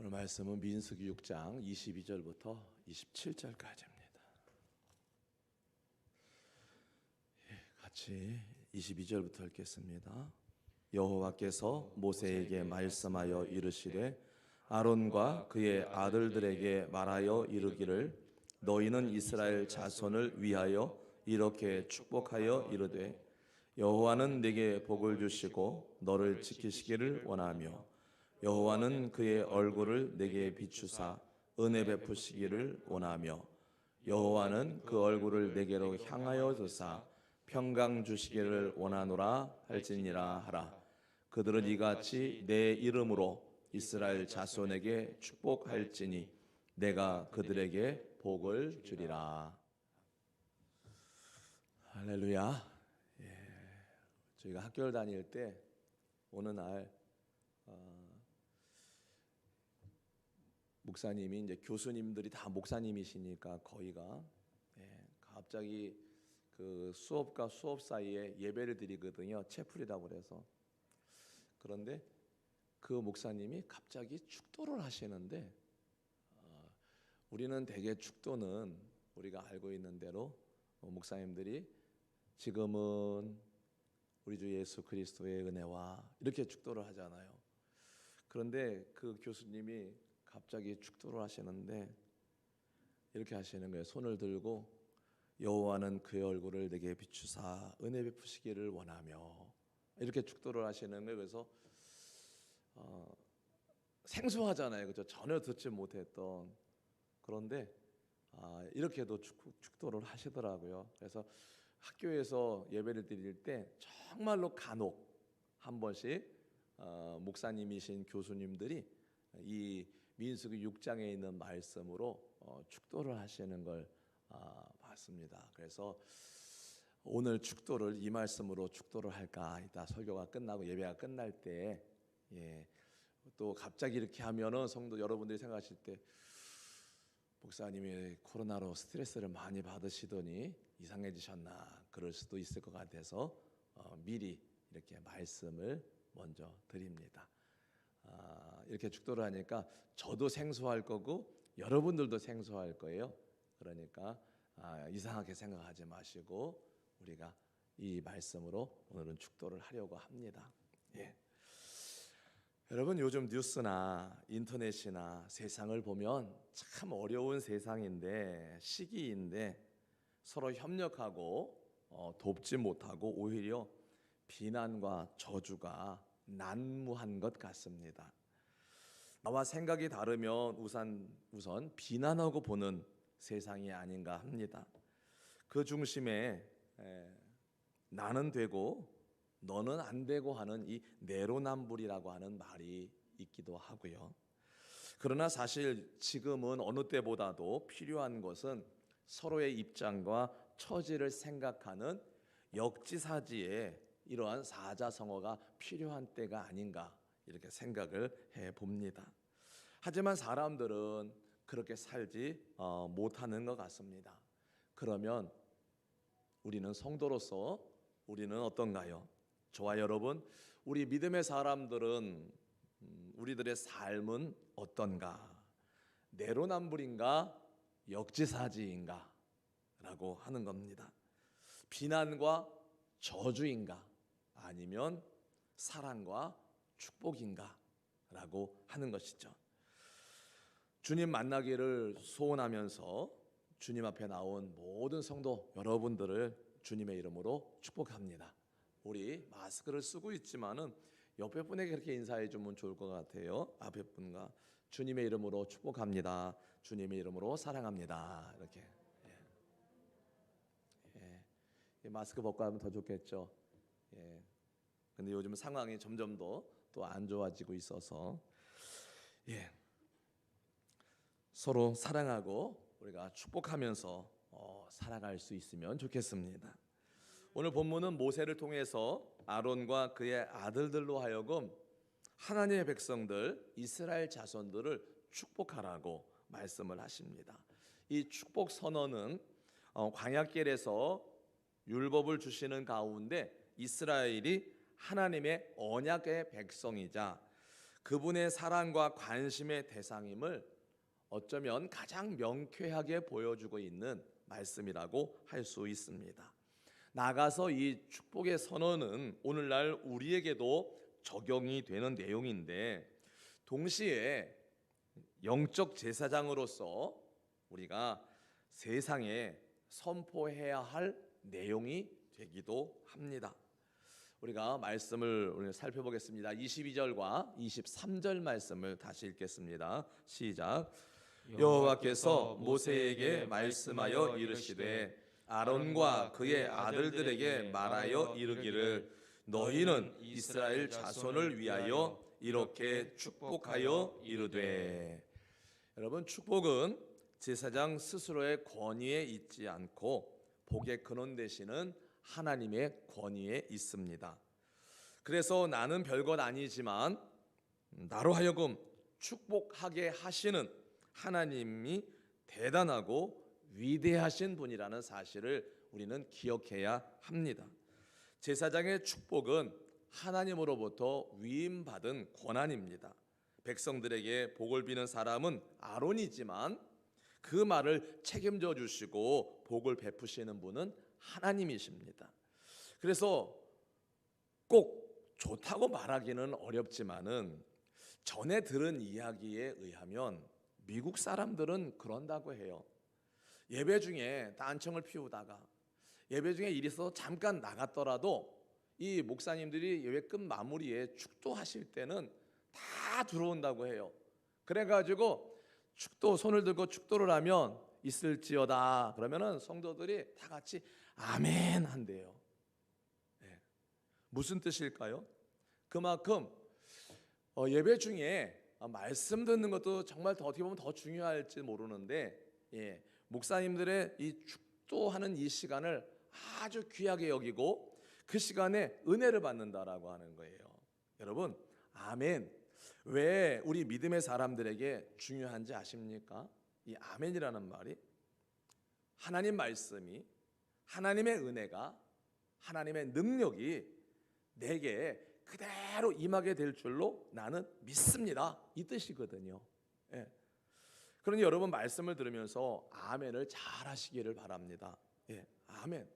오늘 말씀은 민수기 6장 22절부터 27절까지입니다. 같이 22절부터 읽겠습니다. 여호와께서 모세에게 말씀하여 이르시되 아론과 그의 아들들에게 말하여 이르기를 너희는 이스라엘 자손을 위하여 이렇게 축복하여 이르되 여호와는 네게 복을 주시고 너를 지키시기를 원하며 여호와는 그의 얼굴을 내게 비추사 은혜 베푸시기를 원하며 여호와는 그 얼굴을 내게로 향하여 드사 평강 주시기를 원하노라 할지니라 하라. 그들은 이같이 내 이름으로 이스라엘 자손에게 축복할지니 내가 그들에게 복을 주리라. 할렐루야. 저희가 학교를 다닐 때 어느 날 목사님이 이제 교수님들이 다 목사님이시니까 거의가 갑자기 그 수업과 수업 사이에 예배를 드리거든요. 채플이라고 그래서. 그런데 그 목사님이 갑자기 축도를 하시는데 우리는 대개 축도는 우리가 알고 있는 대로 목사님들이 지금은 우리 주 예수 그리스도의 은혜와 이렇게 축도를 하잖아요. 그런데 그 교수님이 갑자기 축도를 하시는데 이렇게 하시는 거예요. 손을 들고 여호와는 그의 얼굴을 내게 비추사 은혜 베푸시기를 원하며 이렇게 축도를 하시는 거예요. 그래서 생소하잖아요. 그죠? 전혀 듣지 못했던. 그런데 이렇게도 축도를 하시더라고요. 그래서 학교에서 예배를 드릴 때 정말로 간혹 한 번씩 목사님이신 교수님들이 이 민수기 6장에 있는 말씀으로 축도를 하시는 걸 봤습니다. 그래서 오늘 축도를 이 말씀으로 축도를 할까? 이따 설교가 끝나고 예배가 끝날 때 또 갑자기 이렇게 하면은 성도 여러분들이 생각하실 때 목사님이 코로나로 스트레스를 많이 받으시더니 이상해지셨나 그럴 수도 있을 것 같아서 미리 이렇게 말씀을 먼저 드립니다. 이렇게 축도를 하니까 저도 생소할 거고 여러분들도 생소할 거예요. 그러니까 이상하게 생각하지 마시고 우리가 이 말씀으로 오늘은 축도를 하려고 합니다. 여러분 요즘 뉴스나 인터넷이나 세상을 보면 참 어려운 세상인데 시기인데 서로 협력하고 돕지 못하고 오히려 비난과 저주가 난무한 것 같습니다. 나와 생각이 다르면 우선 비난하고 보는 세상이 아닌가 합니다. 그 중심에 나는 되고 너는 안 되고 하는 이 내로남불이라고 하는 말이 있기도 하고요. 그러나 사실 지금은 어느 때보다도 필요한 것은 서로의 입장과 처지를 생각하는 역지사지의 이러한 사자성어가 필요한 때가 아닌가 이렇게 생각을 해봅니다. 하지만 사람들은 그렇게 살지 못하는 것 같습니다. 그러면 우리는 성도로서 우리는 어떤가요? 저와 여러분, 우리 믿음의 사람들은 우리들의 삶은 어떤가? 내로남불인가? 역지사지인가? 라고 하는 겁니다. 비난과 저주인가? 아니면 사랑과 축복인가? 라고 하는 것이죠. 주님 만나기를 소원하면서 주님 앞에 나온 모든 성도 여러분들을 주님의 이름으로 축복합니다. 우리 마스크를 쓰고 있지만은 옆에 분에게 그렇게 인사해 주면 좋을 것 같아요. 앞에 분과 주님의 이름으로 축복합니다. 주님의 이름으로 사랑합니다. 이렇게. 마스크 벗고 하면 더 좋겠죠. 근데 요즘 상황이 점점 더 또 안 좋아지고 있어서 서로 사랑하고 우리가 축복하면서 살아갈 수 있으면 좋겠습니다. 오늘 본문은 모세를 통해서 아론과 그의 아들들로 하여금 하나님의 백성들 이스라엘 자손들을 축복하라고 말씀을 하십니다. 이 축복 선언은 광야길에서 율법을 주시는 가운데 이스라엘이 하나님의 언약의 백성이자 그분의 사랑과 관심의 대상임을 어쩌면 가장 명쾌하게 보여주고 있는 말씀이라고 할 수 있습니다. 나가서 이 축복의 선언은 오늘날 우리에게도 적용이 되는 내용인데, 동시에 영적 제사장으로서 우리가 세상에 선포해야 할 내용이 되기도 합니다. 우리가 말씀을 오늘 살펴보겠습니다. 22절과 23절 말씀을 다시 읽겠습니다. 시작. 여호와께서 모세에게 말씀하여 이르시되 아론과 그의 아들들에게 말하여 이르기를 너희는 이스라엘 자손을 위하여 이렇게 축복하여 이르되. 여러분, 축복은 제사장 스스로의 권위에 있지 않고 복의 근원 되시는 하나님의 권위에 있습니다. 그래서 나는 별것 아니지만 나로 하여금 축복하게 하시는 하나님이 대단하고 위대하신 분이라는 사실을 우리는 기억해야 합니다. 제사장의 축복은 하나님으로부터 위임받은 권한입니다. 백성들에게 복을 비는 사람은 아론이지만 그 말을 책임져 주시고 복을 베푸시는 분은 하나님이십니다. 그래서 꼭 좋다고 말하기는 어렵지만은 전에 들은 이야기에 의하면 미국 사람들은 그런다고 해요. 예배 중에 단청을 피우다가 예배 중에 일이 있어서 잠깐 나갔더라도 이 목사님들이 예배 끝 마무리에 축도하실 때는 다 들어온다고 해요. 그래가지고 축도 손을 들고 축도를 하면 있을지어다 그러면은 성도들이 다 같이 아멘 한대요. 네. 무슨 뜻일까요? 그만큼 예배 중에 말씀 듣는 것도 정말 어떻게 보면 더 중요할지 모르는데, 목사님들의 이 축도하는 이 시간을 아주 귀하게 여기고 그 시간에 은혜를 받는다라고 하는 거예요. 여러분, 아멘. 왜 우리 믿음의 사람들에게 중요한지 아십니까? 이 아멘이라는 말이 하나님 말씀이, 하나님의 은혜가, 하나님의 능력이 내게 그대로 임하게 될 줄로 나는 믿습니다, 이 뜻이거든요. 그러니 여러분, 말씀을 들으면서 아멘을 잘 하시기를 바랍니다. 아멘.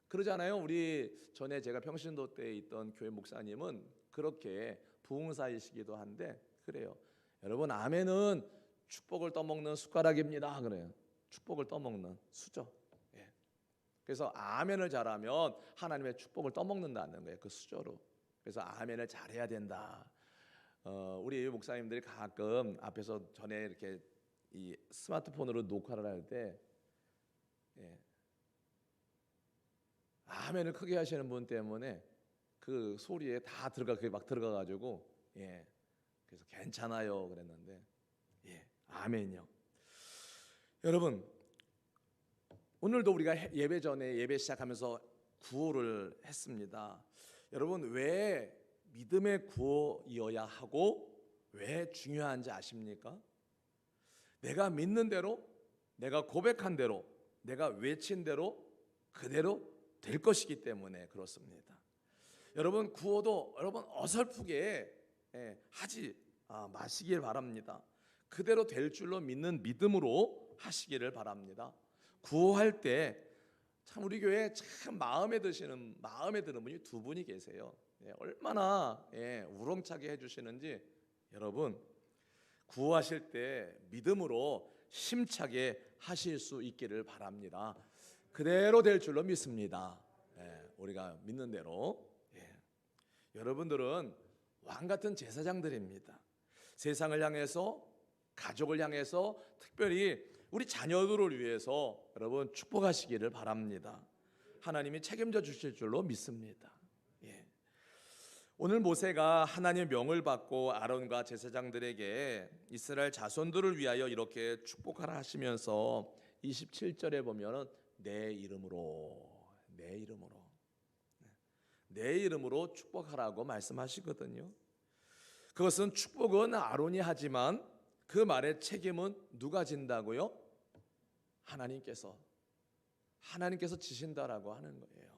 그러잖아요. 우리 전에 제가 평신도 때 있던 교회 목사님은 그렇게 부흥사이시기도 한데 그래요. 여러분, 아멘은 축복을 떠먹는 숟가락입니다. 그래요. 축복을 떠먹는 수저. 그래서 아멘을 잘하면 하나님의 축복을 떠먹는다는 거예요. 그 수저로. 그래서 아멘을 잘해야 된다. 우리 목사님들이 가끔 앞에서 전에 이렇게 이 스마트폰으로 녹화를 할 때 아멘을 크게 하시는 분 때문에 그 소리에 다 그게 막 들어가가지고 그래서 괜찮아요 그랬는데 아멘이요. 여러분, 오늘도 우리가 예배 전에 예배 시작하면서 구호를 했습니다. 여러분, 왜 믿음의 구호이어야 하고 왜 중요한지 아십니까? 내가 믿는 대로, 내가 고백한 대로, 내가 외친 대로 그대로 될 것이기 때문에 그렇습니다. 여러분, 구호도 여러분 어설프게 하지 마시길 바랍니다. 그대로 될 줄로 믿는 믿음으로 하시기를 바랍니다. 구호할 때 참 우리 교회에 참 마음에 드는 분이 두 분이 계세요. 얼마나 우렁차게 해주시는지 여러분, 구호하실 때 믿음으로 힘차게 하실 수 있기를 바랍니다. 그대로 될 줄로 믿습니다. 우리가 믿는 대로. 여러분들은 왕 같은 제사장들입니다. 세상을 향해서, 가족을 향해서, 특별히 우리 자녀들을 위해서 여러분 축복하시기를 바랍니다. 하나님이 책임져 주실 줄로 믿습니다. 오늘 모세가 하나님의 명을 받고 아론과 제사장들에게 이스라엘 자손들을 위하여 이렇게 축복하라 하시면서 27절에 보면은 내 이름으로 축복하라고 말씀하시거든요. 그것은 축복은 아론이 하지만 그 말의 책임은 누가 진다고요? 하나님께서 지신다라고 하는 거예요.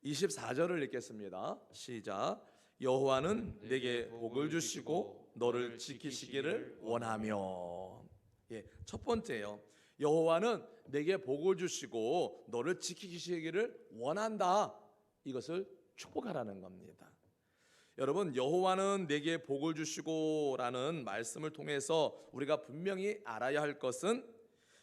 24절을 읽겠습니다. 시작. 여호와는 내게 복을 주시고 너를 지키시기를 원하며. 예, 첫 번째요. 여호와는 내게 복을 주시고 너를 지키시기를 원한다. 이것을 축복하라는 겁니다. 여러분, 여호와는 내게 복을 주시고라는 말씀을 통해서 우리가 분명히 알아야 할 것은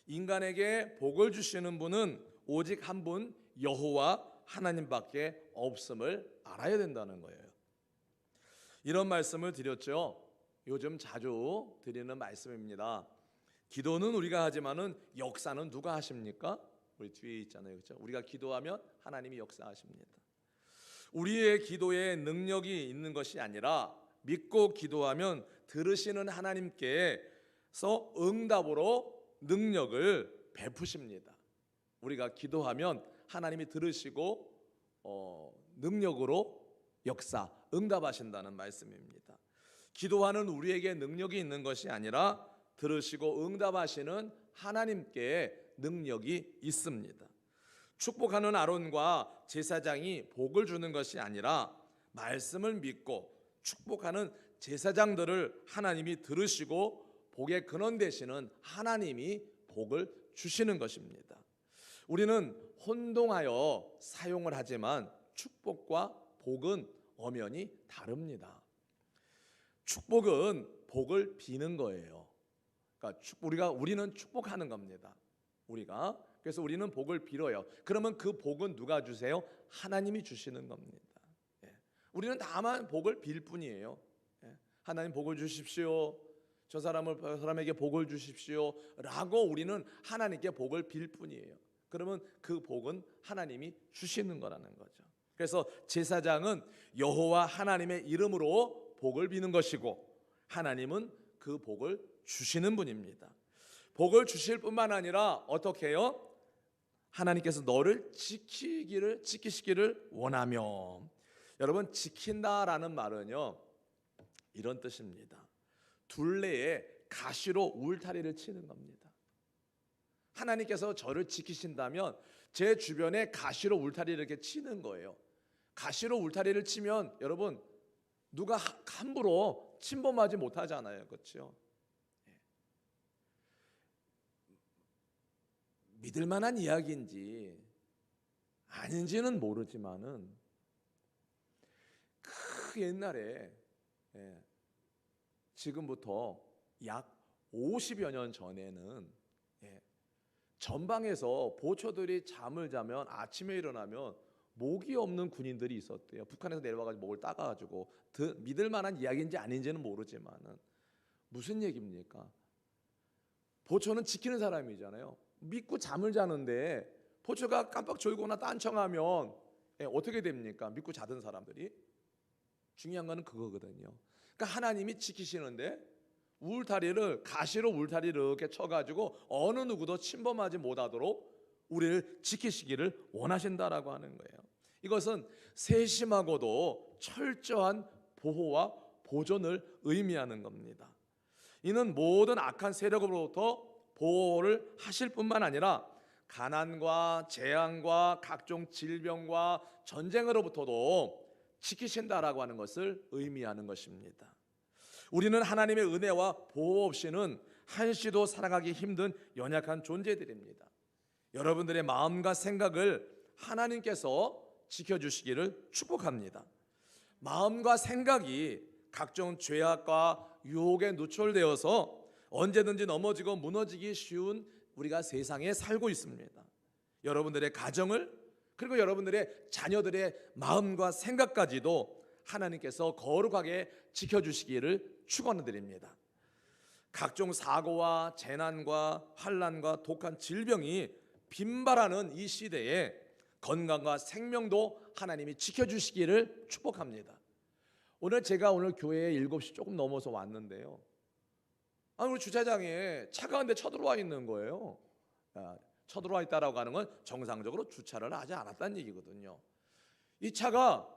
인간에게 복을 주시는 분은 오직 한 분 여호와 하나님밖에 없음을 알아야 된다는 거예요. 이런 말씀을 드렸죠. 요즘 자주 드리는 말씀입니다. 기도는 우리가 하지만은 역사는 누가 하십니까? 우리 뒤에 있잖아요, 그렇죠? 우리가 기도하면 하나님이 역사하십니다. 우리의 기도에 능력이 있는 것이 아니라 믿고 기도하면 들으시는 하나님께서 응답으로 능력을 베푸십니다. 우리가 기도하면 하나님이 들으시고 능력으로 역사, 응답하신다는 말씀입니다. 기도하는 우리에게 능력이 있는 것이 아니라 들으시고 응답하시는 하나님께 능력이 있습니다. 축복하는 아론과 제사장이 복을 주는 것이 아니라 말씀을 믿고 축복하는 제사장들을 하나님이 들으시고 복의 근원 되시는 하나님이 복을 주시는 것입니다. 우리는 혼동하여 사용을 하지만 축복과 복은 엄연히 다릅니다. 축복은 복을 비는 거예요. 그러니까 우리는 축복하는 겁니다. 그래서 우리는 복을 빌어요. 그러면 그 복은 누가 주세요? 하나님이 주시는 겁니다. 우리는 다만 복을 빌 뿐이에요. 하나님 복을 주십시오. 저 사람에게 복을 주십시오. 라고 우리는 하나님께 복을 빌 뿐이에요. 그러면 그 복은 하나님이 주시는 거라는 거죠. 그래서 제사장은 여호와 하나님의 이름으로 복을 비는 것이고 하나님은 그 복을 주시는 분입니다. 복을 주실 뿐만 아니라 어떻게 해요? 하나님께서 너를 지키시기를 원하며. 여러분, 지킨다라는 말은요 이런 뜻입니다. 둘레에 가시로 울타리를 치는 겁니다. 하나님께서 저를 지키신다면 제 주변에 가시로 울타리를 이렇게 치는 거예요. 가시로 울타리를 치면 여러분 누가 함부로 침범하지 못하잖아요, 그렇죠? 믿을 만한 이야기인지 아닌지는 모르지만은 그 옛날에 지금부터 약 50여 년 전에는 전방에서 보초들이 잠을 자면 아침에 일어나면 목이 없는 군인들이 있었대요. 북한에서 내려와가지고 목을 따가지고 믿을 만한 이야기인지 아닌지는 모르지만은 무슨 얘기입니까? 보초는 지키는 사람이잖아요. 믿고 잠을 자는데 보초가 깜빡 졸거나 딴청하면 어떻게 됩니까? 믿고 자던 사람들이. 중요한 거는 그거거든요. 그러니까 하나님이 지키시는데 가시로 울타리를 이렇게 쳐가지고 어느 누구도 침범하지 못하도록 우리를 지키시기를 원하신다라고 하는 거예요. 이것은 세심하고도 철저한 보호와 보존을 의미하는 겁니다. 이는 모든 악한 세력으로부터 보호를 하실 뿐만 아니라 가난과 재앙과 각종 질병과 전쟁으로부터도 지키신다라고 하는 것을 의미하는 것입니다. 우리는 하나님의 은혜와 보호 없이는 한시도 살아가기 힘든 연약한 존재들입니다. 여러분들의 마음과 생각을 하나님께서 지켜주시기를 축복합니다. 마음과 생각이 각종 죄악과 유혹에 노출되어서 언제든지 넘어지고 무너지기 쉬운 우리가 세상에 살고 있습니다. 여러분들의 가정을 그리고 여러분들의 자녀들의 마음과 생각까지도 하나님께서 거룩하게 지켜주시기를 축원드립니다. 각종 사고와 재난과 환난과 독한 질병이 빈발하는 이 시대에 건강과 생명도 하나님이 지켜주시기를 축복합니다. 제가 오늘 교회에 7시 조금 넘어서 왔는데요. 우리 주차장에 차가 한 대 쳐들어와 있는 거예요. 쳐들어와 있다라고 하는 건 정상적으로 주차를 하지 않았다는 얘기거든요. 이 차가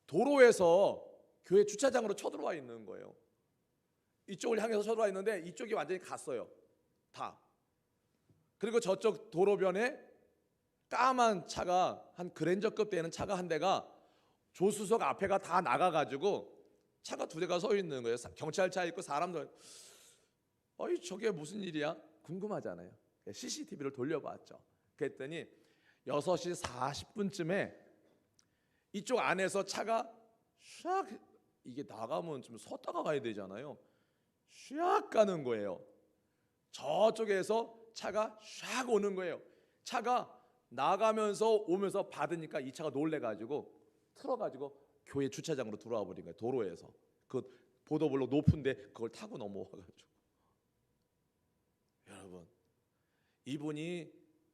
도로에서 교회 주차장으로 쳐들어와 있는 거예요. 이쪽을 향해서 쳐들어와 있는데 이쪽이 완전히 갔어요. 다. 그리고 저쪽 도로변에 까만 차가 한 그랜저급 되는 차가 한 대가 조수석 앞에가 다 나가가지고 차가 두 대가 서 있는 거예요. 경찰차 있고 사람도. 어이 저게 무슨 일이야? 궁금하잖아요. CCTV를 돌려봤죠. 그랬더니 6시 40분쯤에 이쪽 안에서 차가 샥, 이게 나가면 좀 섰다가 가야 되잖아요. 샥 가는 거예요. 저쪽에서 차가 샥 오는 거예요. 차가 나가면서 오면서 받으니까 이 차가 놀래가지고 틀어가지고 교회 주차장으로 들어와 버린 거예요. 도로에서 그 보도블록 높은데 그걸 타고 넘어와가지고. 여러분, 이분이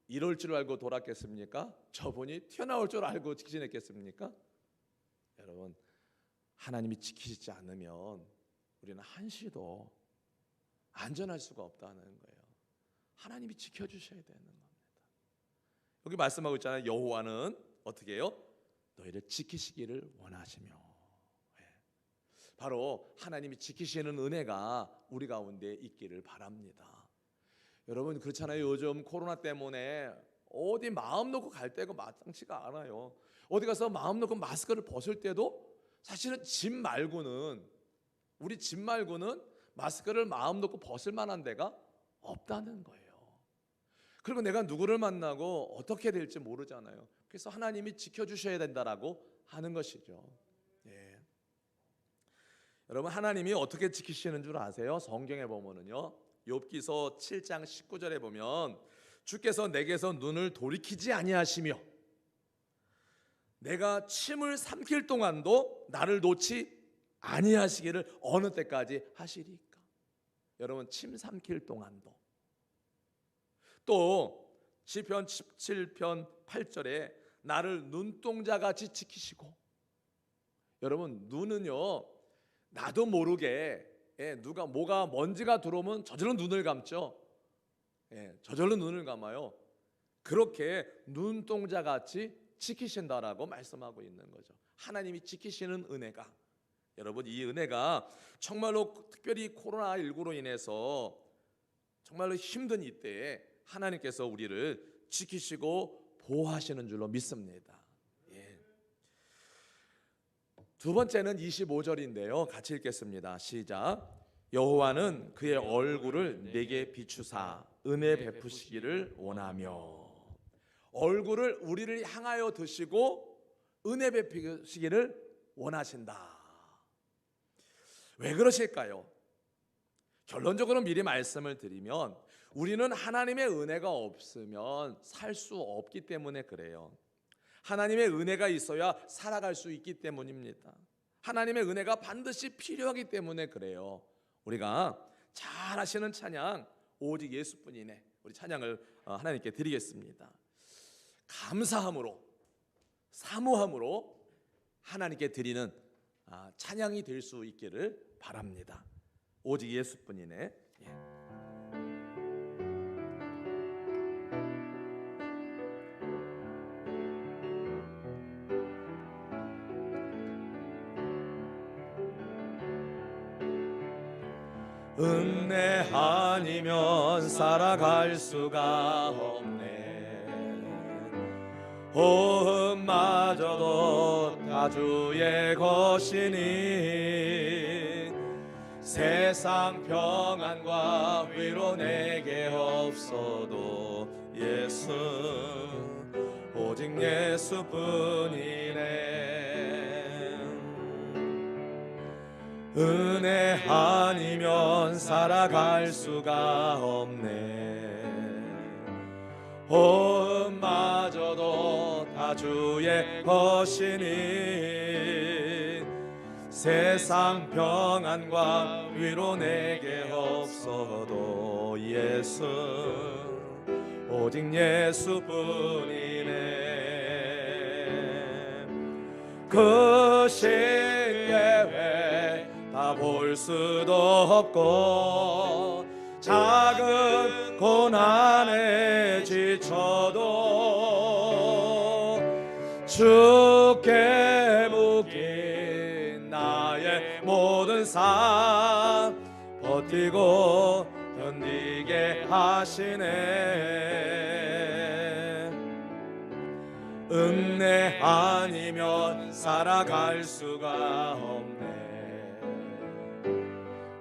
이럴 줄 알고 돌았겠습니까? 저분이 튀어나올 줄 알고 직진했겠습니까? 여러분, 하나님이 지키시지 않으면 우리는 한시도 안전할 수가 없다는 거예요. 하나님이 지켜주셔야 되는 겁니다. 여기 말씀하고 있잖아요. 여호와는 어떻게 해요? 너희를 지키시기를 원하시며. 바로 하나님이 지키시는 은혜가 우리 가운데 있기를 바랍니다. 여러분, 그렇잖아요. 요즘 코로나 때문에 어디 마음 놓고 갈 데가 마땅치가 않아요. 어디 가서 마음 놓고 마스크를 벗을 때도 사실은 우리 집 말고는 마스크를 마음 놓고 벗을 만한 데가 없다는 거예요. 그리고 내가 누구를 만나고 어떻게 될지 모르잖아요. 그래서 하나님이 지켜주셔야 된다라고 하는 것이죠. 예. 여러분, 하나님이 어떻게 지키시는 줄 아세요? 성경에 보면은요, 욥기서 7장 19절에 보면 주께서 내게서 눈을 돌이키지 아니하시며 내가 침을 삼킬 동안도 나를 놓지 아니하시기를 어느 때까지 하시리까? 여러분, 침 삼킬 동안도. 또 시편 17편 8절에 나를 눈동자같이 지키시고. 여러분, 눈은요, 나도 모르게 누가 뭐가 먼지가 들어오면 저절로 눈을 감죠. 저절로 눈을 감아요. 그렇게 눈동자같이 지키신다라고 말씀하고 있는 거죠. 하나님이 지키시는 은혜가, 여러분, 이 은혜가 정말로 특별히 코로나19로 인해서 정말로 힘든 이때에 하나님께서 우리를 지키시고 보호하시는 줄로 믿습니다. 두 번째는 25절인데요. 같이 읽겠습니다. 시작. 여호와는 그의 얼굴을 내게 비추사 은혜 베푸시기를 원하며. 얼굴을 우리를 향하여 드시고 은혜 베푸시기를 원하신다. 왜 그러실까요? 결론적으로 미리 말씀을 드리면 우리는 하나님의 은혜가 없으면 살 수 없기 때문에 그래요. 하나님의 은혜가 있어야 살아갈 수 있기 때문입니다. 하나님의 은혜가 반드시 필요하기 때문에 그래요. 우리가 잘 아시는 찬양 오직 예수뿐이네, 우리 찬양을 하나님께 드리겠습니다. 감사함으로, 사모함으로 하나님께 드리는 찬양이 될 수 있기를 바랍니다. 오직 예수뿐이네. 은혜 아니면 살아갈 수가 없네. 호흡마저도 다 주의 것이니 세상 평안과 위로 내게 없어도 예수, 오직 예수뿐이네. 은혜 아니면 살아갈 수가 없네. 호흡마저도 다 주의 것이니 세상 평안과 위로 내게 없어도 예수, 오직 예수뿐이네. 그 시계에 다 볼 수도 없고 작은 고난에 지쳐도 주께 묶인 나의 모든 삶 버티고 견디게 하시네. 은혜 아니면 살아갈 수가 없네.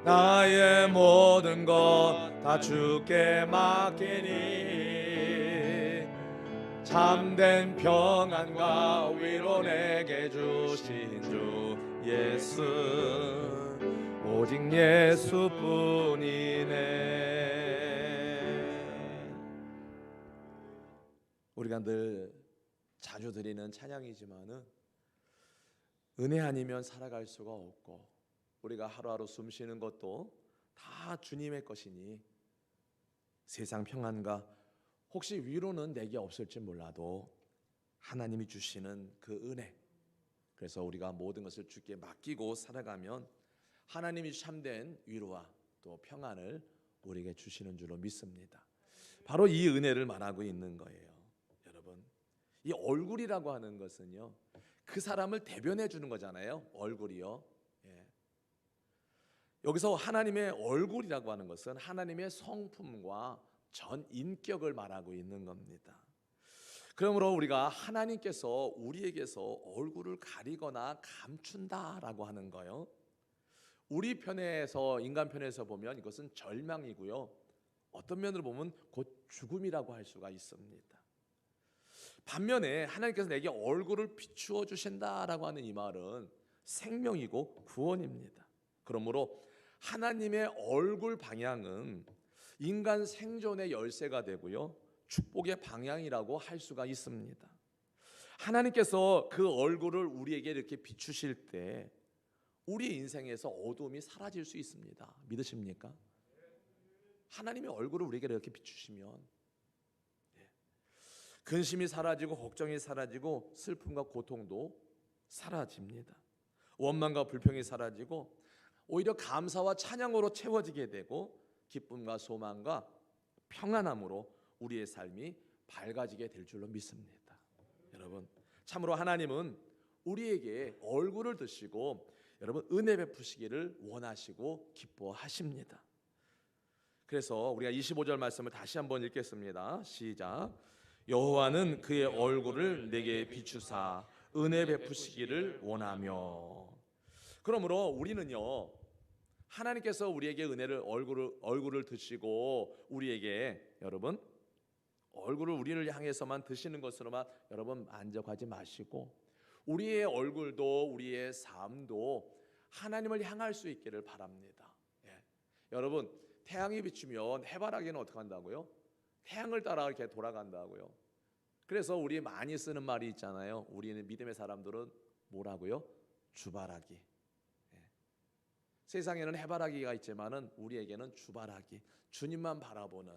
나의 모든 것 다 주께 맡기니 참된 평안과 위로 내게 주신 주 예수 오직 예수뿐이네. 우리가 늘 자주 드리는 찬양이지만은 은혜 아니면 살아갈 수가 없고 우리가 하루하루 숨 쉬는 것도 다 주님의 것이니 세상 평안과 혹시 위로는 내게 없을지 몰라도 하나님이 주시는 그 은혜, 그래서 우리가 모든 것을 주께 맡기고 살아가면 하나님이 참된 위로와 또 평안을 우리에게 주시는 줄로 믿습니다. 바로 이 은혜를 말하고 있는 거예요. 여러분, 이 얼굴이라고 하는 것은요, 그 사람을 대변해 주는 거잖아요. 얼굴이요. 예. 여기서 하나님의 얼굴이라고 하는 것은 하나님의 성품과 전 인격을 말하고 있는 겁니다. 그러므로 우리가 하나님께서 우리에게서 얼굴을 가리거나 감춘다라고 하는 거요, 우리 편에서, 인간 편에서 보면 이것은 절망이고요, 어떤 면으로 보면 곧 죽음이라고 할 수가 있습니다. 반면에 하나님께서 내게 얼굴을 비추어 주신다라고 하는 이 말은 생명이고 구원입니다. 그러므로 하나님의 얼굴 방향은 인간 생존의 열쇠가 되고요, 축복의 방향이라고 할 수가 있습니다. 하나님께서 그 얼굴을 우리에게 이렇게 비추실 때 우리 인생에서 어두움이 사라질 수 있습니다. 믿으십니까? 하나님의 얼굴을 우리에게 이렇게 비추시면 근심이 사라지고 걱정이 사라지고 슬픔과 고통도 사라집니다. 원망과 불평이 사라지고 오히려 감사와 찬양으로 채워지게 되고 기쁨과 소망과 평안함으로 우리의 삶이 밝아지게 될 줄로 믿습니다. 여러분, 참으로 하나님은 우리에게 얼굴을 드시고 여러분 은혜 베푸시기를 원하시고 기뻐하십니다. 그래서 우리가 25절 말씀을 다시 한번 읽겠습니다. 시작. 여호와는 그의 얼굴을 내게 비추사 은혜 베푸시기를 원하며. 그러므로 우리는요, 하나님께서 우리에게 얼굴을 드시고 우리에게 여러분 얼굴을 우리를 향해서만 드시는 것으로만 여러분 만족하지 마시고 우리의 얼굴도 우리의 삶도 하나님을 향할 수 있기를 바랍니다. 예. 여러분, 태양이 비추면 해바라기는 어떻게 한다고요? 태양을 따라 이렇게 돌아간다고요. 그래서 우리 많이 쓰는 말이 있잖아요. 우리는 믿음의 사람들은 뭐라고요? 주바라기. 세상에는 해바라기가 있지만은 우리에게는 주바라기, 주님만 바라보는.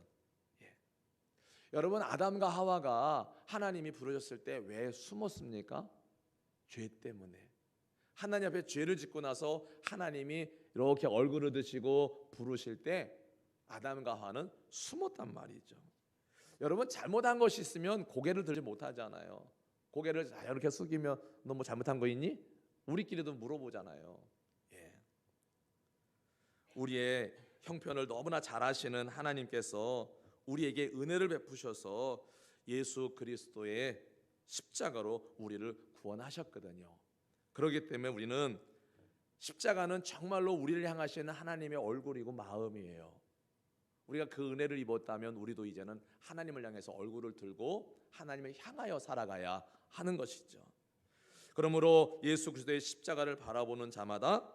여러분, 아담과 하와가 하나님이 부르셨을 때 왜 숨었습니까? 죄 때문에. 하나님 앞에 죄를 짓고 나서 하나님이 이렇게 얼굴을 드시고 부르실 때 아담과 하와는 숨었단 말이죠. 여러분, 잘못한 것이 있으면 고개를 들지 못하잖아요. 고개를 이렇게 숙이면 너 뭐 잘못한 거 있니? 우리끼리도 물어보잖아요. 우리의 형편을 너무나 잘 아시는 하나님께서 우리에게 은혜를 베푸셔서 예수 그리스도의 십자가로 우리를 구원하셨거든요. 그렇기 때문에 우리는 십자가는 정말로 우리를 향하시는 하나님의 얼굴이고 마음이에요. 우리가 그 은혜를 입었다면 우리도 이제는 하나님을 향해서 얼굴을 들고 하나님을 향하여 살아가야 하는 것이죠. 그러므로 예수 그리스도의 십자가를 바라보는 자마다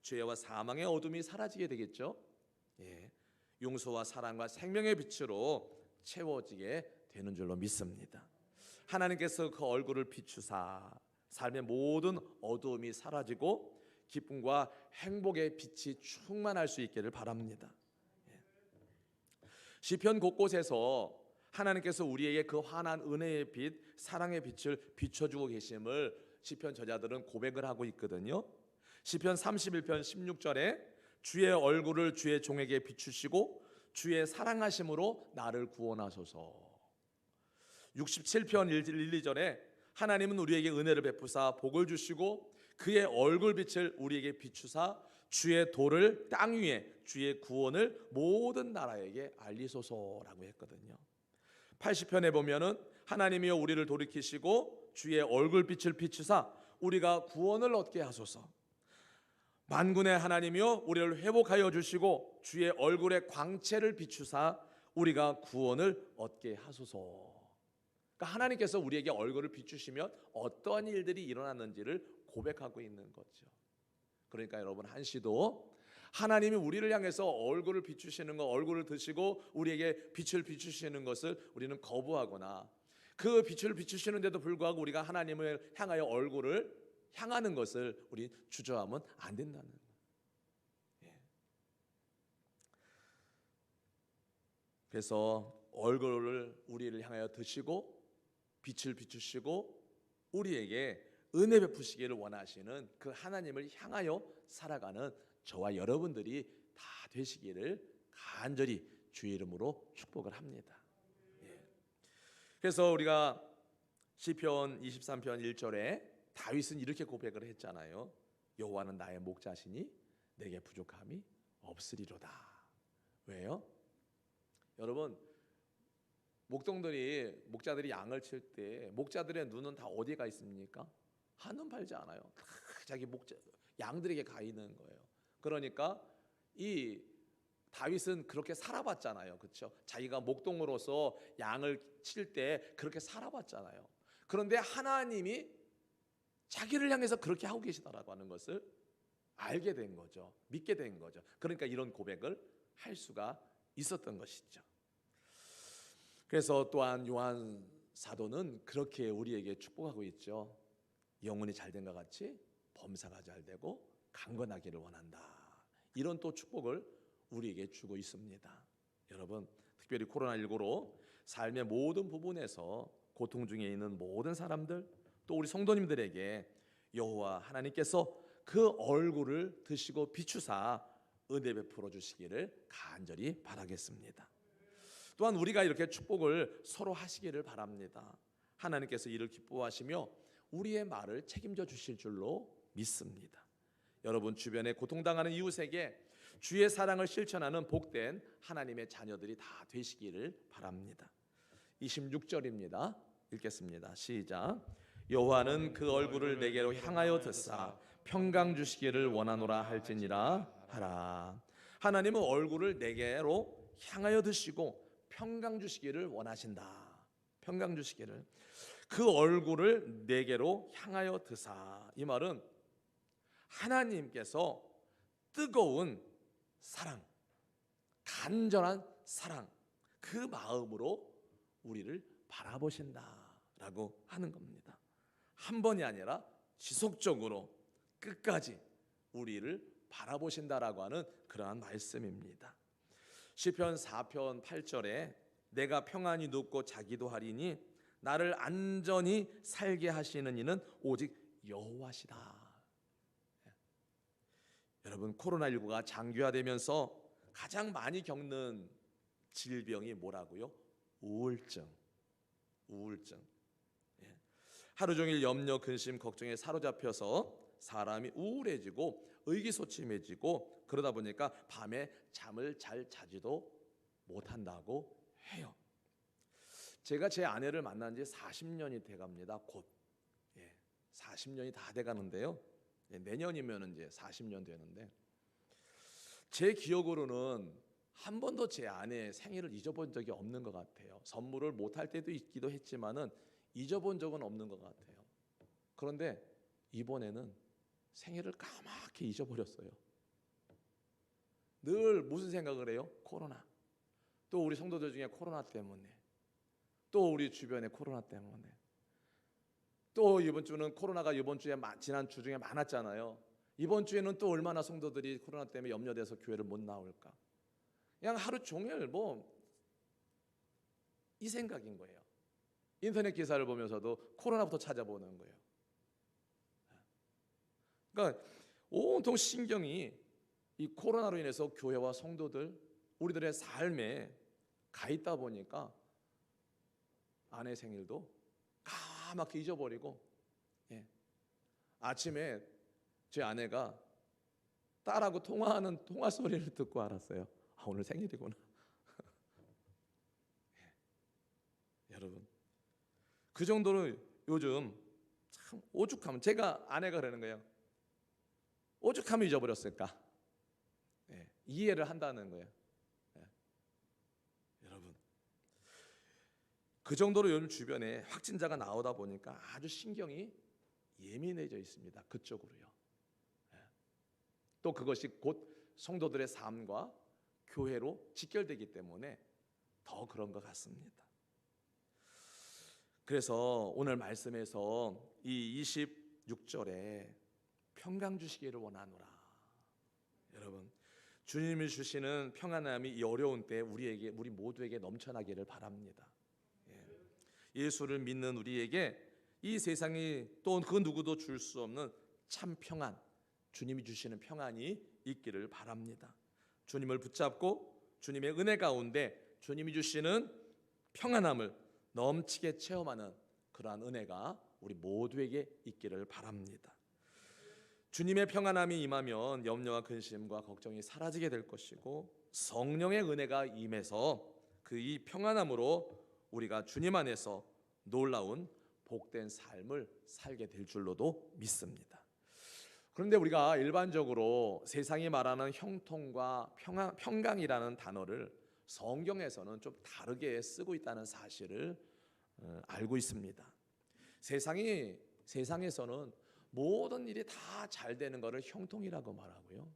죄와 사망의 어둠이 사라지게 되겠죠. 용서와 사랑과 생명의 빛으로 채워지게 되는 줄로 믿습니다. 하나님께서 그 얼굴을 비추사 삶의 모든 어두움이 사라지고 기쁨과 행복의 빛이 충만할 수 있기를 바랍니다. 시편 곳곳에서 하나님께서 우리에게 그 환한 은혜의 빛, 사랑의 빛을 비춰주고 계심을 시편 저자들은 고백을 하고 있거든요. 시편 31편 16절에 주의 얼굴을 주의 종에게 비추시고 주의 사랑하심으로 나를 구원하소서. 67편 1, 2절에 하나님은 우리에게 은혜를 베푸사 복을 주시고 그의 얼굴빛을 우리에게 비추사 주의 도를 땅 위에 주의 구원을 모든 나라에게 알리소서라고 했거든요. 80편에 보면은 하나님이여 우리를 돌이키시고 주의 얼굴빛을 비추사 우리가 구원을 얻게 하소서. 만군의 하나님이여 우리를 회복하여 주시고 주의 얼굴의 광채를 비추사 우리가 구원을 얻게 하소서. 그러니까 하나님께서 우리에게 얼굴을 비추시면 어떠한 일들이 일어났는지를 고백하고 있는 거죠. 그러니까 여러분, 한시도 하나님이 우리를 향해서 얼굴을 비추시는 것, 얼굴을 드시고 우리에게 빛을 비추시는 것을 우리는 거부하거나, 그 빛을 비추시는데도 불구하고 우리가 하나님을 향하여 얼굴을 향하는 것을 우리 주저하면 안 된다는 거예요. 예. 그래서 얼굴을 우리를 향하여 드시고 빛을 비추시고 우리에게 은혜 베푸시기를 원하시는 그 하나님을 향하여 살아가는 저와 여러분들이 다 되시기를 간절히 주의 이름으로 축복을 합니다. 예. 그래서 우리가 시편 23편 1절에 다윗은 이렇게 고백을 했잖아요. 여호와는 나의 목자시니 내게 부족함이 없으리로다. 왜요? 여러분, 목자들이 양을 칠 때 목자들의 눈은 다 어디에 있습니까? 한눈 팔지 않아요. 자기 양들에게 가 있는 거예요. 그러니까 이 다윗은 그렇게 살아봤잖아요. 그렇죠? 자기가 목동으로서 양을 칠 때 그렇게 살아봤잖아요. 그런데 하나님이 자기를 향해서 그렇게 하고 계시다라고 하는 것을 알게 된 거죠. 믿게 된 거죠. 그러니까 이런 고백을 할 수가 있었던 것이죠. 그래서 또한 요한 사도는 그렇게 우리에게 축복하고 있죠. 영혼이 잘된 것 같이 범사가 잘되고 강건하기를 원한다. 이런 또 축복을 우리에게 주고 있습니다. 여러분, 특별히 코로나19로 삶의 모든 부분에서 고통 중에 있는 모든 사람들, 또 우리 성도님들에게 여호와 하나님께서 그 얼굴을 드시고 비추사 은혜 베풀어 주시기를 간절히 바라겠습니다. 또한 우리가 이렇게 축복을 서로 하시기를 바랍니다. 하나님께서 이를 기뻐하시며 우리의 말을 책임져 주실 줄로 믿습니다. 여러분 주변에 고통당하는 이웃에게 주의 사랑을 실천하는 복된 하나님의 자녀들이 다 되시기를 바랍니다. 26절입니다. 읽겠습니다. 시작. 여호와는 그 얼굴을 내게로 향하여 드사 평강 주시기를 원하노라 할지니라 하라. 하나님은 얼굴을 내게로 향하여 드시고 평강 주시기를 원하신다. 평강 주시기를, 그 얼굴을 내게로 향하여 드사. 이 말은 하나님께서 뜨거운 사랑, 간절한 사랑, 그 마음으로 우리를 바라보신다라고 하는 겁니다. 한 번이 아니라 지속적으로 끝까지 우리를 바라보신다라고 하는 그러한 말씀입니다. 시편 4편 8절에 내가 평안히 눕고 자기도 하리니 나를 안전히 살게 하시는 이는 오직 여호와시다. 여러분, 코로나19가 장기화되면서 가장 많이 겪는 질병이 뭐라고요? 우울증. 하루 종일 염려, 근심, 걱정에 사로잡혀서 사람이 우울해지고 의기소침해지고 그러다 보니까 밤에 잠을 잘 자지도 못한다고 해요. 제가 제 아내를 만난 지 40년이 돼갑니다. 곧 40년이 다 돼가는데요. 내년이면 이제 40년 되는데 제 기억으로는 한 번도 제 아내의 생일을 잊어본 적이 없는 것 같아요. 선물을 못할 때도 있기도 했지만은 잊어본 적은 없는 것 같아요. 그런데 이번에는 생일을 까맣게 잊어버렸어요. 늘 무슨 생각을 해요? 코로나. 또 우리 성도들 중에 코로나 때문에, 또 우리 주변에 코로나 때문에, 또 이번 주는 코로나가 이번 주에 지난 주 중에 많았잖아요. 이번 주에는 또 얼마나 성도들이 코로나 때문에 염려돼서 교회를 못 나올까. 그냥 하루 종일 이 생각인 거예요. 인터넷 기사를 보면서도 코로나부터 찾아보는 거예요. 그러니까 온통 신경이 이 코로나로 인해서 교회와 성도들, 우리들의 삶에 가 있다 보니까 아내 생일도 까맣게 잊어버리고, 아침에 제 아내가 딸하고 통화하는 통화 소리를 듣고 알았어요. 아, 오늘 생일이구나. 여러분, 그 정도로 요즘 참 오죽하면, 제가 아내가 그러는 거예요. 오죽하면 잊어버렸을까? 이해를 한다는 거예요. 여러분, 그 정도로 요즘 주변에 확진자가 나오다 보니까 아주 신경이 예민해져 있습니다. 그쪽으로요. 또 그것이 곧 성도들의 삶과 교회로 직결되기 때문에 더 그런 것 같습니다. 그래서 오늘 말씀에서 이 26절에 평강 주시기를 원하노라. 여러분, 주님이 주시는 평안함이 이 어려운 때 우리 모두에게 넘쳐나기를 바랍니다. 예수를 믿는 우리에게 이 세상이 또 그 누구도 줄 수 없는 참 평안, 주님이 주시는 평안이 있기를 바랍니다. 주님을 붙잡고 주님의 은혜 가운데 주님이 주시는 평안함을 넘치게 체험하는 그러한 은혜가 우리 모두에게 있기를 바랍니다. 주님의 평안함이 임하면 염려와 근심과 걱정이 사라지게 될 것이고, 성령의 은혜가 임해서 그 이 평안함으로 우리가 주님 안에서 놀라운 복된 삶을 살게 될 줄로도 믿습니다. 그런데 우리가 일반적으로 세상이 말하는 형통과 평강이라는 단어를 성경에서는 좀 다르게 쓰고 있다는 사실을 알고 있습니다. 세상에서는 모든 일이 다 잘 되는 것을 형통이라고 말하고요,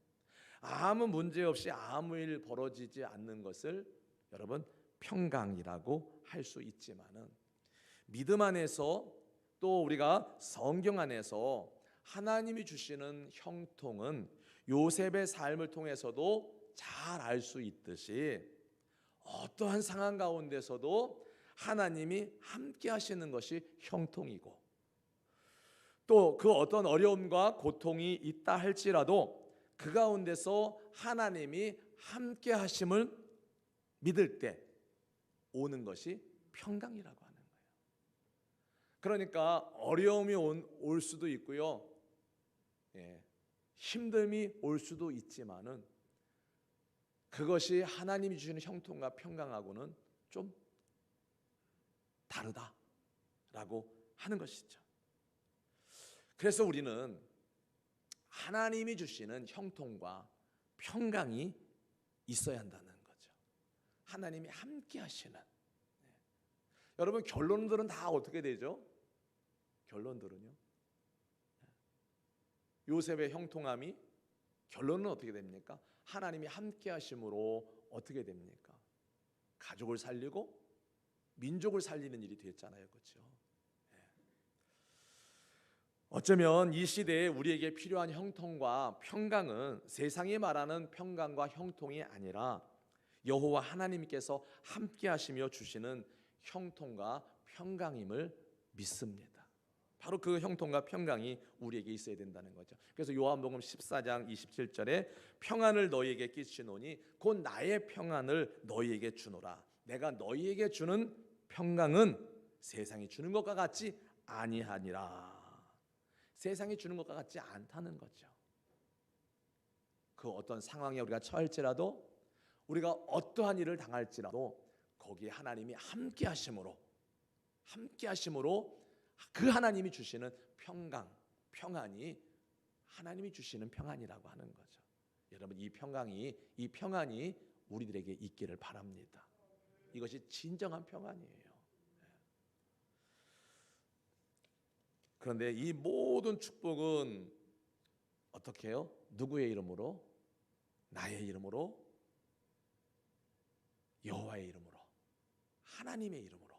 아무 문제 없이 아무 일 벌어지지 않는 것을 여러분 평강이라고 할 수 있지만은, 믿음 안에서 또 우리가 성경 안에서 하나님이 주시는 형통은 요셉의 삶을 통해서도 잘 알 수 있듯이, 어떠한 상황 가운데서도 하나님이 함께 하시는 것이 형통이고, 또 그 어떤 어려움과 고통이 있다 할지라도 그 가운데서 하나님이 함께 하심을 믿을 때 오는 것이 평강이라고 하는 거예요. 그러니까 어려움이 올 수도 있고요, 힘듦이 올 수도 있지만은 그것이 하나님이 주시는 형통과 평강하고는 좀 다르다라고 하는 것이죠. 그래서 우리는 하나님이 주시는 형통과 평강이 있어야 한다는 거죠. 하나님이 함께 하시는. 여러분, 결론들은 다 어떻게 되죠? 결론들은요, 요셉의 형통함이 결론은 어떻게 됩니까? 하나님이 함께 하심으로 어떻게 됩니까? 가족을 살리고 민족을 살리는 일이 됐잖아요. 그렇죠? 어쩌면 이 시대에 우리에게 필요한 형통과 평강은 세상이 말하는 평강과 형통이 아니라 여호와 하나님께서 함께 하시며 주시는 형통과 평강임을 믿습니다. 바로 그 형통과 평강이 우리에게 있어야 된다는 거죠. 그래서 요한복음 14장 27절에 평안을 너희에게 끼치노니 곧 나의 평안을 너희에게 주노라. 내가 너희에게 주는 평강은 세상이 주는 것과 같지 아니하니라. 세상이 주는 것과 같지 않다는 거죠. 그 어떤 상황에 우리가 처할지라도, 우리가 어떠한 일을 당할지라도 거기에 하나님이 함께 하심으로 그 하나님이 주시는 평안이 하나님이 주시는 평안이라고 하는 거죠. 여러분, 이 평안이 우리들에게 있기를 바랍니다. 이것이 진정한 평안이에요. 그런데 이 모든 축복은 어떻게 해요? 누구의 이름으로? 나의 이름으로, 여호와의 이름으로, 하나님의 이름으로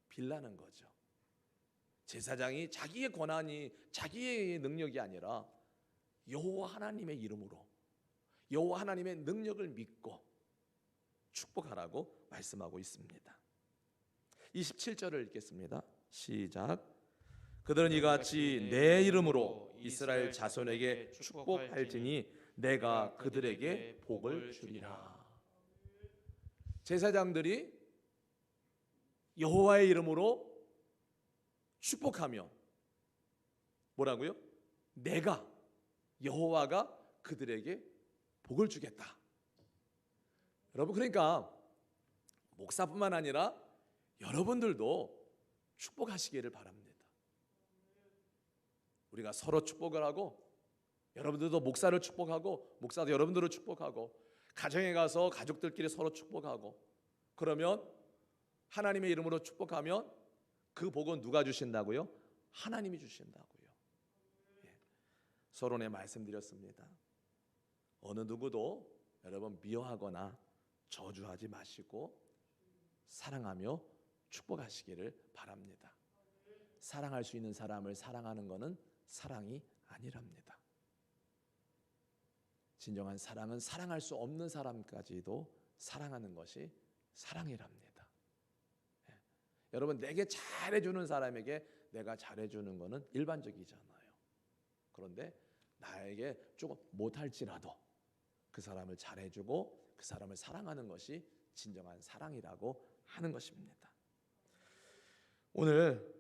빌라는 거죠. 제사장이 자기의 권한이, 자기의 능력이 아니라 여호와 하나님의 이름으로, 여호와 하나님의 능력을 믿고 축복하라고 말씀하고 있습니다. 27절을 읽겠습니다. 시작. 그들은 이같이 내 이름으로 이스라엘 자손에게 축복할지니 내가 그들에게 복을 주리라. 제사장들이 여호와의 이름으로 축복하며 뭐라고요? 내가, 여호와가 그들에게 복을 주겠다. 여러분, 그러니까 목사뿐만 아니라 여러분들도 축복하시기를 바랍니다. 우리가 서로 축복을 하고 여러분들도 목사를 축복하고 목사도 여러분들을 축복하고 가정에 가서 가족들끼리 서로 축복하고 그러면 하나님의 이름으로 축복하면 그 복은 누가 주신다고요? 하나님이 주신다고요. 서론에 말씀드렸습니다. 어느 누구도 여러분 미워하거나 저주하지 마시고 사랑하며 축복하시기를 바랍니다. 사랑할 수 있는 사람을 사랑하는 것은 사랑이 아니랍니다. 진정한 사랑은 사랑할 수 없는 사람까지도 사랑하는 것이 사랑이랍니다. 여러분 내게 잘해주는 사람에게 내가 잘해주는 것은 일반적이잖아요. 그런데 나에게 조금 못할지라도 그 사람을 잘해주고 그 사람을 사랑하는 것이 진정한 사랑이라고 하는 것입니다. 오늘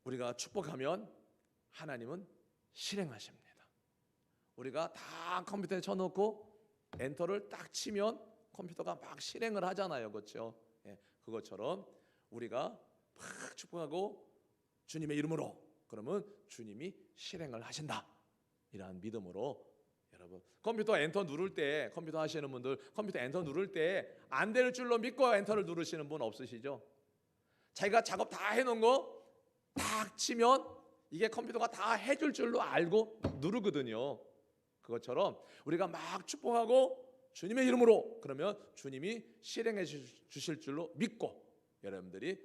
우리가 축복하면 하나님은 실행하십니다. 우리가 다 컴퓨터에 쳐놓고 엔터를 딱 치면 컴퓨터가 막 실행을 하잖아요. 그렇죠? 그것처럼 우리가 막 축복하고 주님의 이름으로 그러면 주님이 실행을 하신다. 이러한 믿음으로 여러분 컴퓨터 엔터 누를 때 컴퓨터 하시는 분들 컴퓨터 엔터 누를 때 안 될 줄로 믿고 엔터를 누르시는 분 없으시죠? 자기가 작업 다 해놓은 거 딱 치면 이게 컴퓨터가 다 해줄 줄로 알고 누르거든요. 그것처럼 우리가 막 축복하고 주님의 이름으로 그러면 주님이 실행해 주실 줄로 믿고 여러분들이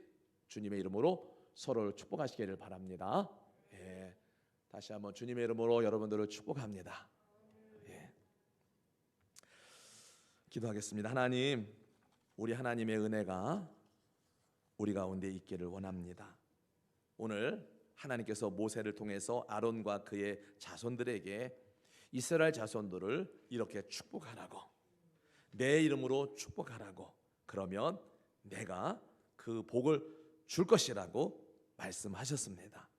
주님의 이름으로 서로를 축복하시기를 바랍니다. 다시 한번 주님의 이름으로 여러분들을 축복합니다. 기도하겠습니다. 하나님, 우리 하나님의 은혜가 우리 가운데 있기를 원합니다. 오늘 하나님께서 모세를 통해서 아론과 그의 자손들에게 이스라엘 자손들을 이렇게 축복하라고 내 이름으로 축복하라고 그러면 내가 그 복을 줄 것이라고 말씀하셨습니다.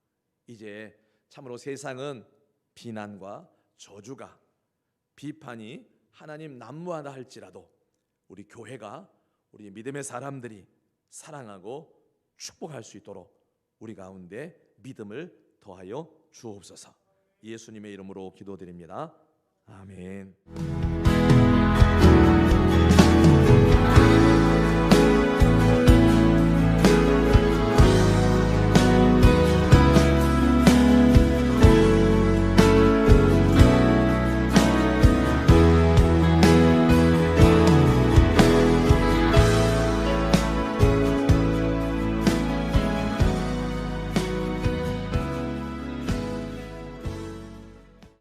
이제 참으로 세상은 비난과 저주가 비판이 하나님 난무하다 할지라도 우리 교회가 우리 믿음의 사람들이 사랑하고 축복할 수 있도록 우리 가운데 믿음을 더하여 주옵소서. 예수님의 이름으로 기도드립니다. 아멘.